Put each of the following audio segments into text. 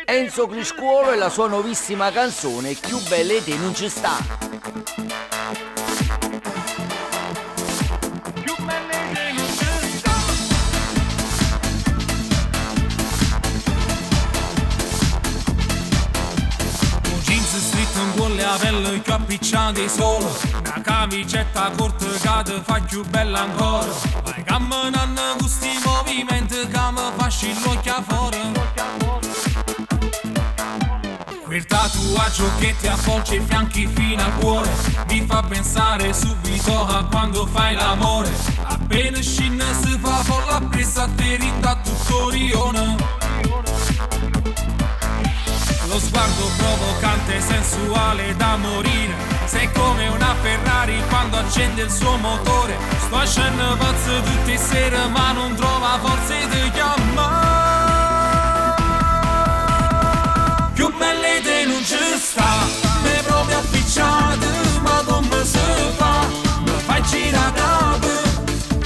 Enzo Criscuolo e la sua nuovissima canzone Più belle te non ci sta. Più belle te non ci sta. Un jeans stretto in quelle a pelle più appicciate solo, una camicetta corta che ti fa più bella ancora. Vai camminando con sti movimenti che mi fasci l'occhio fuori. Quel tatuaggio che ti avvolge i fianchi fino al cuore mi fa pensare subito a quando fai l'amore. Appena scina si fa folla appressa a te rinda tutto rione. Lo sguardo provocante, sensuale da morire. Sei come una Ferrari quando accende il suo motore. Sto facendo pazzo tutte le sere ma non trova forze di chiamare. Più belle te non ci sta, me proprio appicciate, ma come si fa? Mi fai girare capo,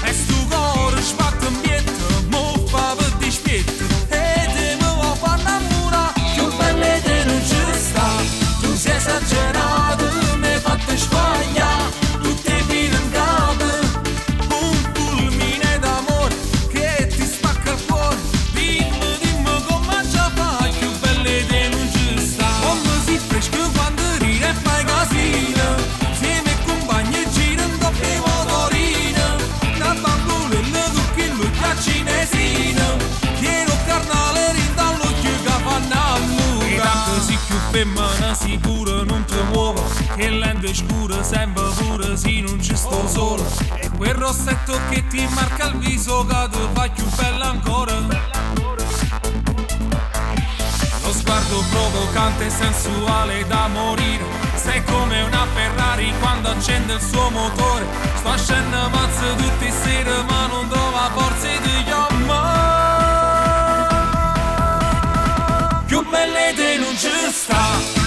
e sto cuore sbatte in pietto, mo fa per dispietto, e te mi vuoi far innamorare. Più belle te non ci sta, tu sei esagerato, mi hai fatto sbagliare, tutte file in capo, un fulmine d'amore che ti spacca il cuore. Dimmi come già fai, più belle te non ci sta. Come si fresca quando ride e fai casino, insieme ai compagni e gira in doppia motorina, da bambolella tu che lucca cinesina, pieno carnale rinda all'occhio che fa innamorare. E tanto si più femmina sicura non ti muovo, che lento e scuro sembra pure se non ci sto solo. E quel rossetto che ti marca il viso che ti fa più bella ancora. Lo sguardo provocante e sensuale da morire. Sei come una Ferrari quando accende il suo motore. Sto scendendo pazzo tutte le sere ma non trova forze di chiamare. Più belle te non ci sta.